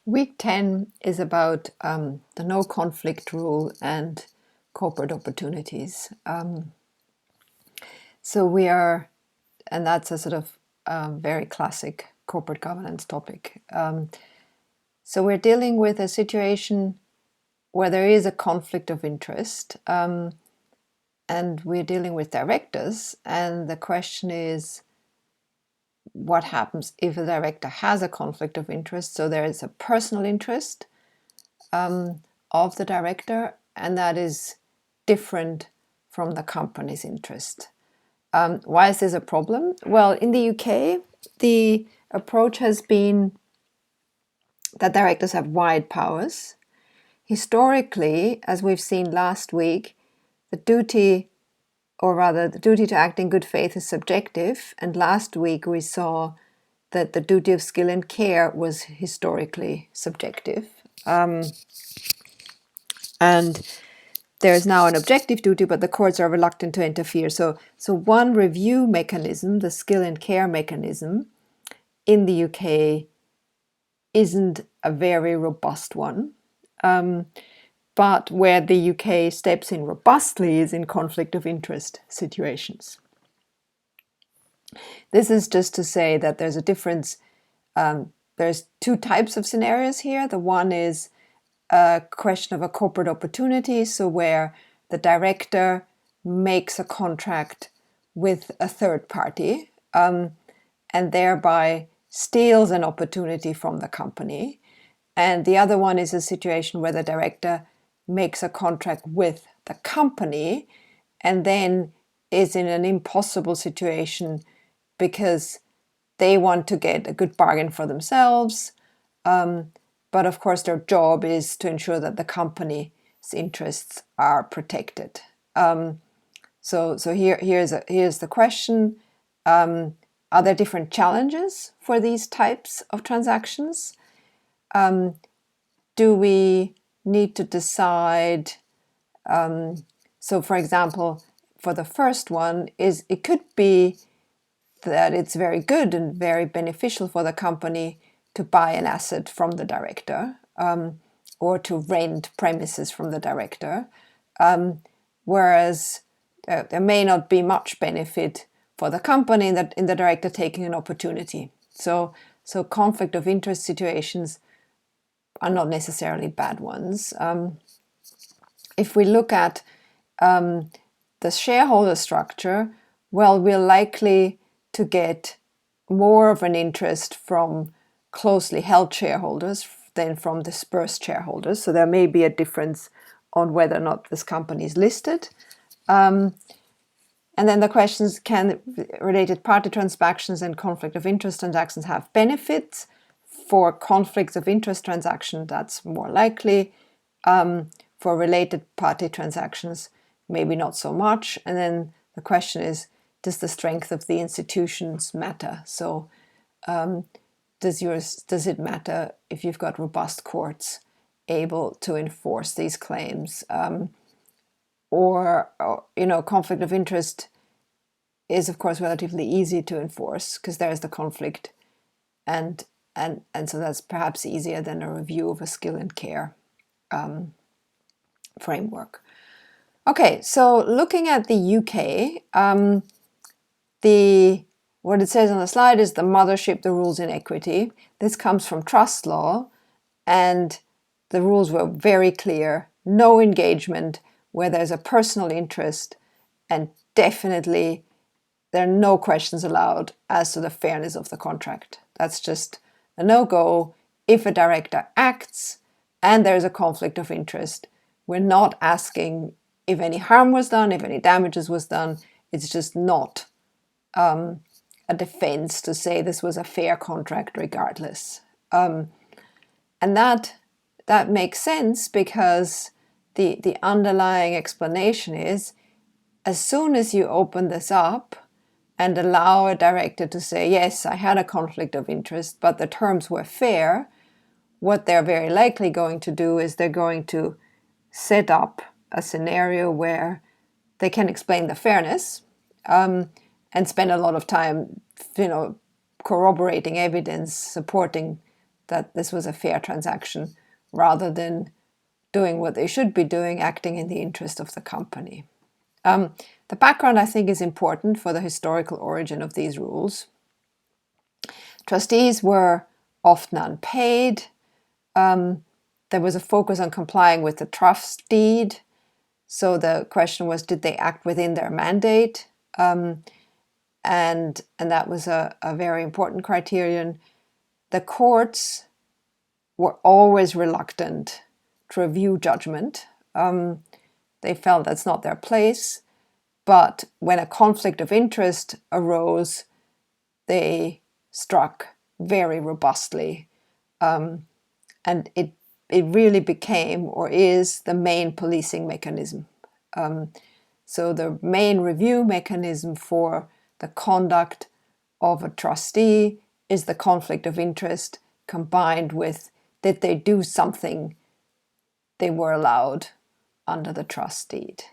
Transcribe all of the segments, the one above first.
Week 10 is about the no conflict rule and corporate opportunities. So we are, and that's a sort of very classic corporate governance topic. So we're dealing with a situation where there is a conflict of interest, and we're dealing with directors. And the question is, what happens if a director has a conflict of interest? So there is a personal interest of the director, and that is different from the company's interest. Why is this a problem? Well, in the UK, the approach has been that directors have wide powers. Historically, as we've seen last week, the duty, or rather the duty to act in good faith, is subjective, and last week we saw that the duty of skill and care was historically subjective. And there is now an objective duty, but the courts are reluctant to interfere. So one review mechanism, the skill and care mechanism, in the UK isn't a very robust one. But where the UK steps in robustly is in conflict of interest situations. This is just to say that there's a difference. There's two types of scenarios here. The one is a question of a corporate opportunity, so where the director makes a contract with a third party and thereby steals an opportunity from the company. And the other one is a situation where the director makes a contract with the company and then is in an impossible situation because they want to get a good bargain for themselves. But of course, their job is to ensure that the company's interests are protected. So here's the question. Are there different challenges for these types of transactions? Do we need to decide? So for example, for the first one, it could be that it's very good and very beneficial for the company to buy an asset from the director or to rent premises from the director, whereas there may not be much benefit for the company in the director taking an opportunity. So conflict of interest situations are not necessarily bad ones. If we look at the shareholder structure, well, we're likely to get more of an interest from closely held shareholders than from dispersed shareholders. So there may be a difference on whether or not this company is listed. And then the questions, can related party transactions and conflict of interest transactions have benefits? For conflicts of interest transactions, that's more likely. For related party transactions, maybe not so much. And then the question is, does the strength of the institutions matter? So does it matter if you've got robust courts able to enforce these claims? Or conflict of interest is, of course, relatively easy to enforce because there's the conflict, and so that's perhaps easier than a review of a skill and care framework. Okay, so looking at the UK, what it says on the slide is the mothership, the rules in equity. This comes from trust law, and the rules were very clear. No engagement where there's a personal interest, and definitely there are no questions allowed as to the fairness of the contract. That's just a no-go. If a director acts and there's a conflict of interest, we're not asking if any harm was done, if any damages was done. It's just not a defense to say this was a fair contract regardless. And that makes sense because the underlying explanation is, as soon as you open this up and allow a director to say, yes, I had a conflict of interest, but the terms were fair, what they're very likely going to do is they're going to set up a scenario where they can explain the fairness and spend a lot of time, corroborating evidence, supporting that this was a fair transaction rather than doing what they should be doing, acting in the interest of the company. The background, I think, is important for the historical origin of these rules. Trustees were often unpaid. There was a focus on complying with the trust deed. So the question was, did they act within their mandate? And that was a very important criterion. The courts were always reluctant to review judgment. They felt that's not their place. But when a conflict of interest arose, they struck very robustly. And it really became, or is, the main policing mechanism. So the main review mechanism for the conduct of a trustee is the conflict of interest combined with, did they do something they were allowed under the trust deed.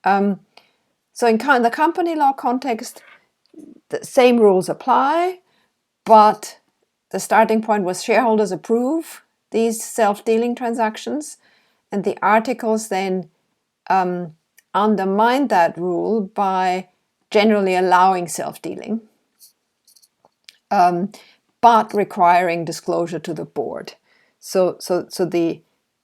So in the company law context, the same rules apply, but the starting point was shareholders approve these self-dealing transactions, and the articles then undermined that rule by generally allowing self-dealing, but requiring disclosure to the board.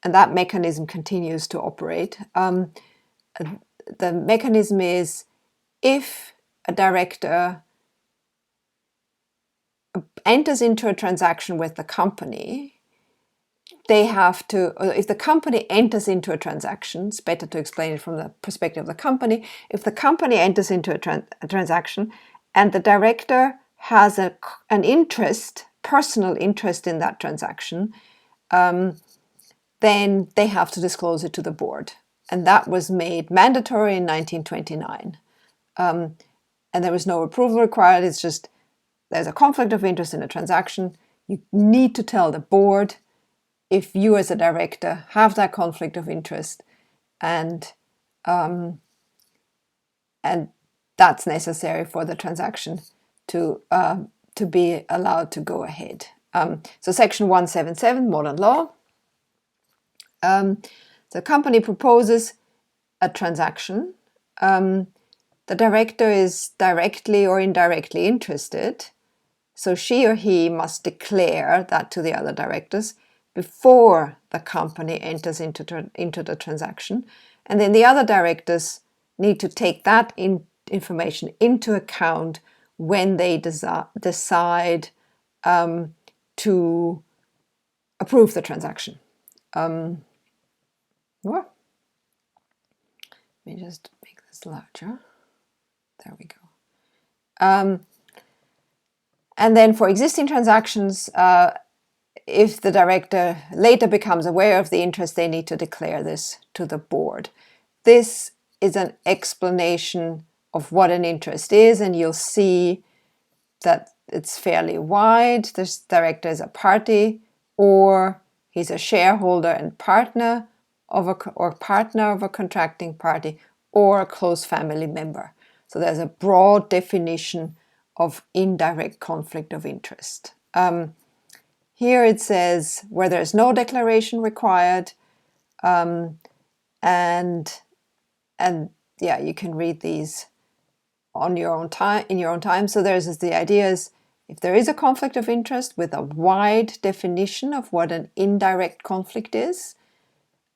And that mechanism continues to operate. The mechanism is, if a director enters into a transaction with the company, they have to, if the company enters into a transaction, it's better to explain it from the perspective of the company. If the company enters into a transaction and the director has an interest, personal interest in that transaction, then they have to disclose it to the board. And that was made mandatory in 1929. And there was no approval required. It's just, there's a conflict of interest in a transaction. You need to tell the board if you as a director have that conflict of interest, and that's necessary for the transaction to be allowed to go ahead. So Section 177, modern law. The company proposes a transaction. The director is directly or indirectly interested, so she or he must declare that to the other directors before the company enters into the transaction. And then the other directors need to take that information into account when they decide to approve the transaction. Let me just make this larger. There we go. And then for existing transactions, if the director later becomes aware of the interest, they need to declare this to the board. This is an explanation of what an interest is, and you'll see that it's fairly wide. This director is a party, or he's a shareholder and partner of a contracting party, or a close family member. So there's a broad definition of indirect conflict of interest. Here it says where there's no declaration required, and yeah, you can read these on your own time, in your own time. So the idea is, if there is a conflict of interest with a wide definition of what an indirect conflict is,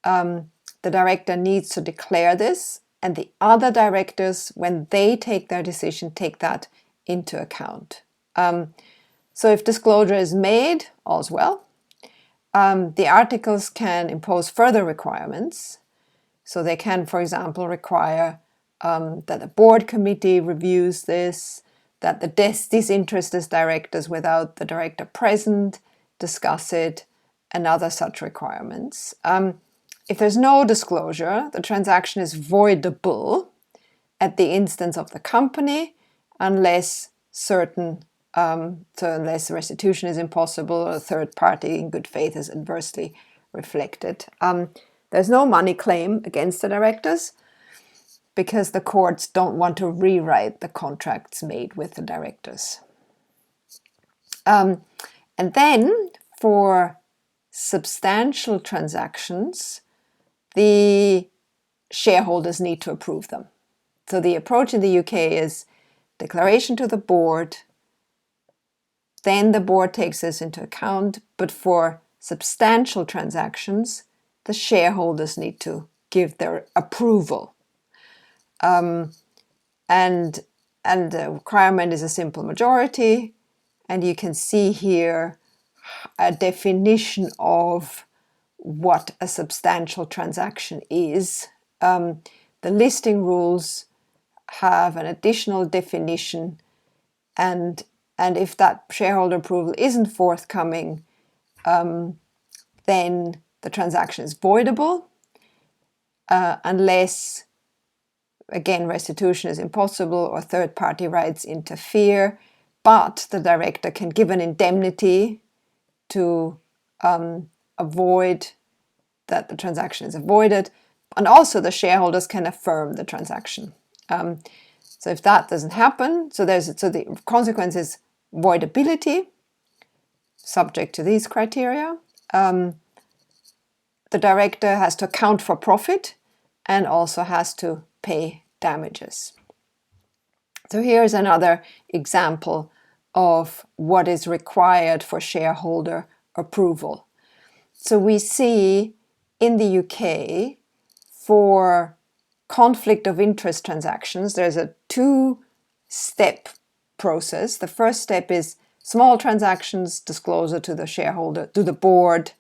the director needs to declare this, and the other directors, when they take their decision, take that into account. So if disclosure is made, all's well. The articles can impose further requirements. So they can, for example, require that the board committee reviews this, that the disinterested directors without the director present discuss it, and other such requirements. If there's no disclosure, the transaction is voidable at the instance of the company, unless unless restitution is impossible or a third party in good faith is adversely reflected. There's no money claim against the directors because the courts don't want to rewrite the contracts made with the directors. And then for substantial transactions, the shareholders need to approve them. So the approach in the UK is declaration to the board, then the board takes this into account, but for substantial transactions, the shareholders need to give their approval. And the requirement is a simple majority, and you can see here a definition of what a substantial transaction is. The listing rules have an additional definition, and if that shareholder approval isn't forthcoming, then the transaction is voidable, unless, again, restitution is impossible or third-party rights interfere, but the director can give an indemnity to avoid that the transaction is avoided, and also the shareholders can affirm the transaction. So if that doesn't happen, so the consequence is voidability, subject to these criteria. The director has to account for profit and also has to pay damages. So here's another example of what is required for shareholder approval. So we see in the UK, for conflict of interest transactions, there's a two-step process. The first step is small transactions, disclosure to the shareholder, to the board,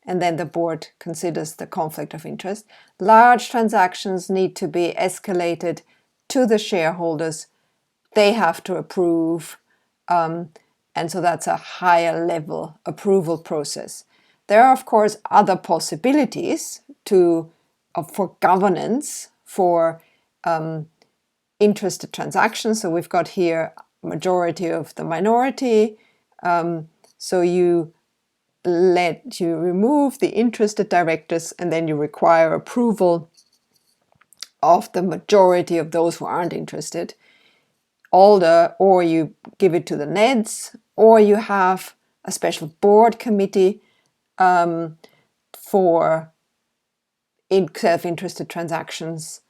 and then the board considers the conflict of interest. Large transactions need to be escalated to the shareholders. They have to approve, and so that's a higher level approval process. There are, of course, other possibilities for governance for interested transactions. So we've got here majority of the minority. So you remove the interested directors, and then you require approval of the majority of those who aren't interested. Or you give it to the NEDs, or you have a special board committee for self-interested transactions.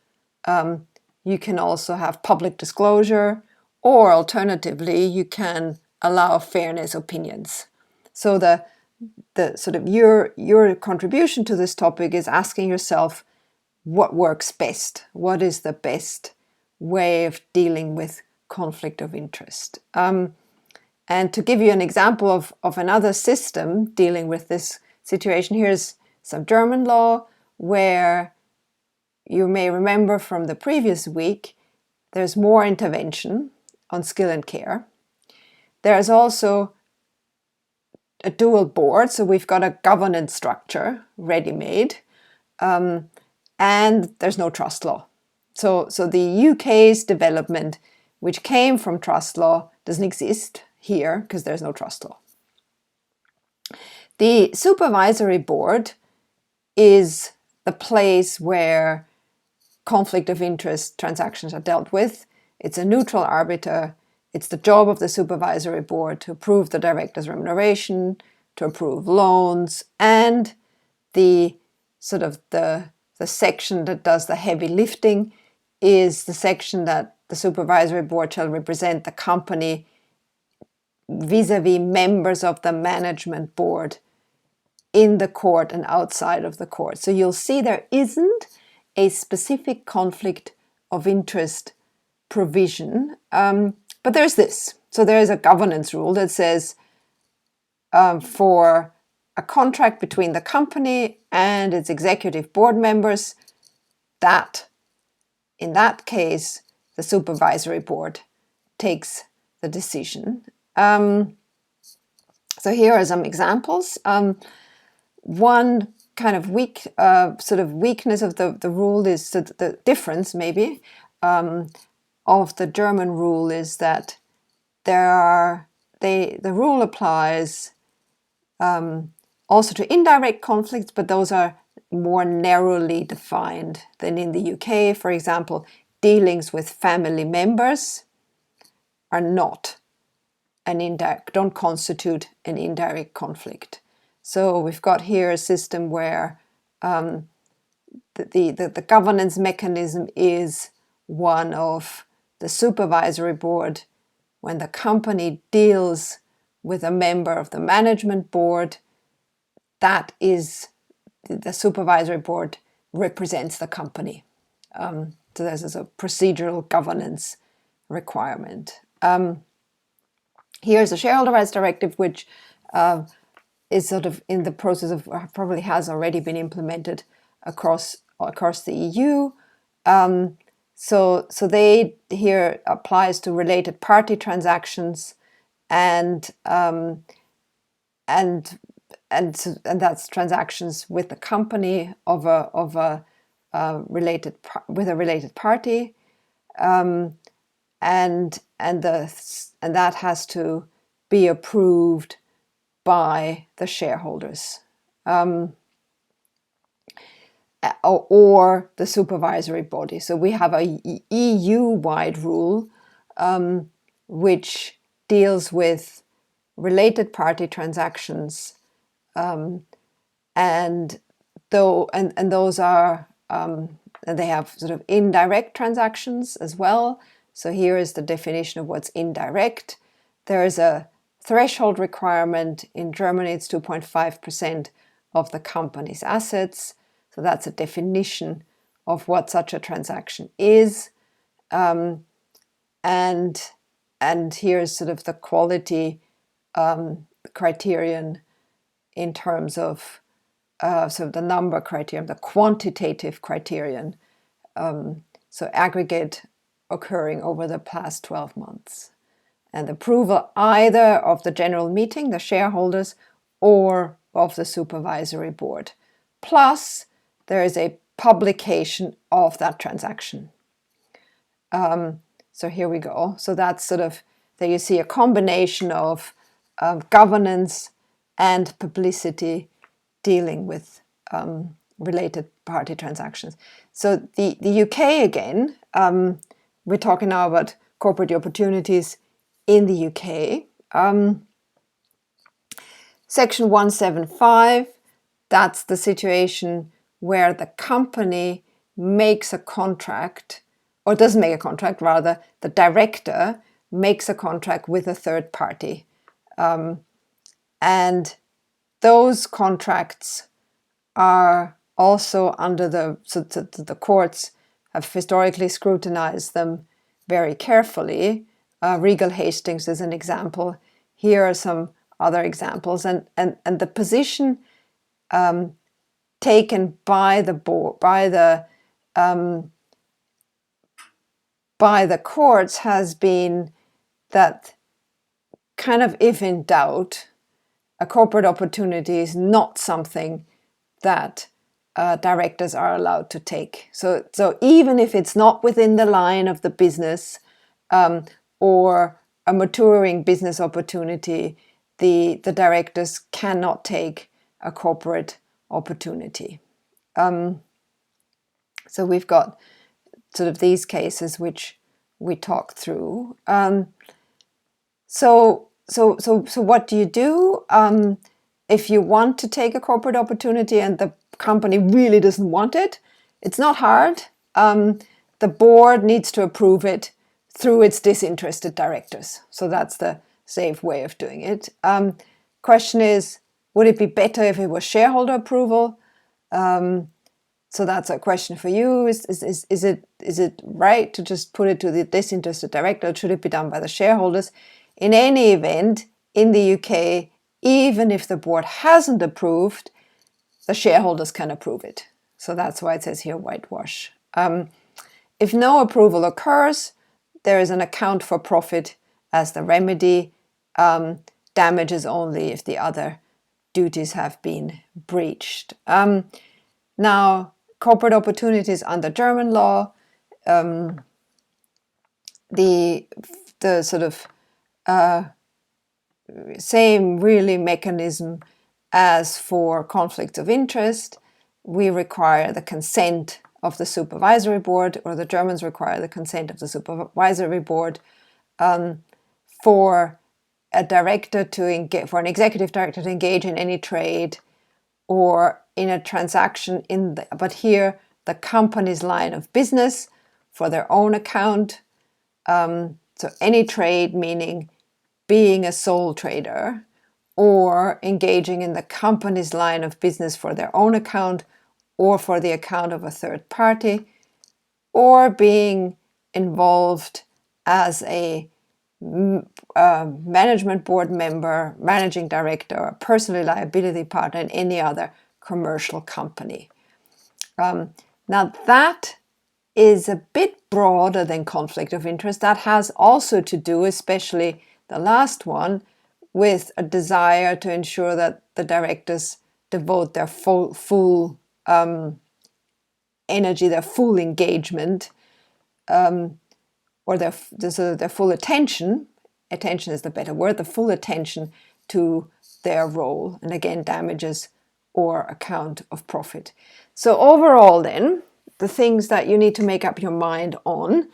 You can also have public disclosure, or alternatively, you can allow fairness opinions. So the sort of your contribution to this topic is asking yourself what works best. What is the best way of dealing with conflict of interest? And to give you an example of another system dealing with this situation, here's some German law where you may remember from the previous week, there's more intervention on skill and care. There's also a dual board, so we've got a governance structure ready-made, and there's no trust law. So the UK's development, which came from trust law, doesn't exist here because there's no trust law. The supervisory board is the place where conflict of interest transactions are dealt with. It's a neutral arbiter. It's the job of the supervisory board to approve the director's remuneration, to approve loans, and the section that does the heavy lifting is the section that the supervisory board shall represent the company vis-a-vis members of the management board in the court and outside of the court. So you'll see there isn't a specific conflict of interest provision, but there's this. So there is a governance rule that says for a contract between the company and its executive board members, that in that case, the supervisory board takes the decision. So here are some examples. One kind of weakness of the rule is the difference maybe of the German rule is that the rule applies also to indirect conflicts, but those are more narrowly defined than in the UK. For example, dealings with family members are not don't constitute an indirect conflict. So we've got here a system where the governance mechanism is one of the supervisory board. When the company deals with a member of the management board, that is, the supervisory board represents the company. So this is a procedural governance requirement. Here's a shareholder rights directive, which is sort of in the process of, probably has already been implemented across the EU. So they here applies to related party transactions, and that's transactions with the company of a related party, and that has to be approved by the shareholders or the supervisory body. So we have a EU-wide rule which deals with related party transactions, and those are and they have sort of indirect transactions as well. So here is the definition of what's indirect. There is a threshold requirement. In Germany, it's 2.5% of the company's assets. So that's a definition of what such a transaction is. And here's sort of the quality criterion in terms of sort of the number criterion, the quantitative criterion. So aggregate occurring over the past 12 months. And approval either of the general meeting, the shareholders, or of the supervisory board. Plus, there is a publication of that transaction. So here we go. So that's sort of, there you see a combination of governance and publicity dealing with related party transactions. So the UK again, we're talking now about corporate opportunities in the UK. Section 175, that's the situation where the company makes a contract, or doesn't make a contract, rather, the director makes a contract with a third party. And those contracts are also under the courts have historically scrutinized them very carefully. Regal Hastings is an example. Here are some other examples, and the position taken by the board, by the courts, has been that kind of, if in doubt, a corporate opportunity is not something that directors are allowed to take. So even if it's not within the line of the business or a maturing business opportunity, the directors cannot take a corporate opportunity. So we've got sort of these cases which we talked through. So what do you do if you want to take a corporate opportunity and the company really doesn't want it? It's not hard. The board needs to approve it through its disinterested directors. So that's the safe way of doing it. Question is, would it be better if it was shareholder approval? So that's a question for you. Is it right to just put it to the disinterested director, or should it be done by the shareholders? In any event, in the UK, even if the board hasn't approved, the shareholders can approve it. So that's why it says here whitewash. If no approval occurs, there is an account for profit as the remedy. Damages only if the other duties have been breached. Now, corporate opportunities under German law, the sort of same really mechanism as for conflicts of interest. We require the consent of the supervisory board, or the Germans require the consent of the supervisory board for a director to engage, for an executive director to engage in any trade or in a transaction but here the company's line of business for their own account. So any trade, meaning being a sole trader or engaging in the company's line of business for their own account or for the account of a third party, or being involved as a management board member, managing director, or personal liability partner in any other commercial company. Now that is a bit broader than conflict of interest. That has also to do, especially the last one, with a desire to ensure that the directors devote their full energy, their full engagement, or their full attention. Attention is the better word. The full attention to their role, and again, damages or account of profit. So overall, then, the things that you need to make up your mind on: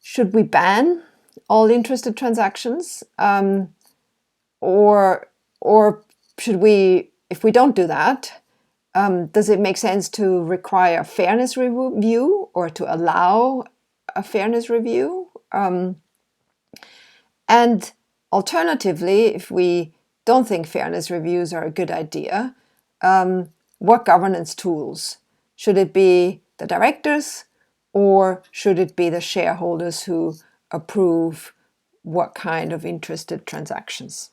should we ban all interested transactions, or should we, if we don't do that, does it make sense to require a fairness review or to allow a fairness review? And alternatively, if we don't think fairness reviews are a good idea, what governance tools? Should it be the directors, or should it be the shareholders who approve what kind of interested transactions?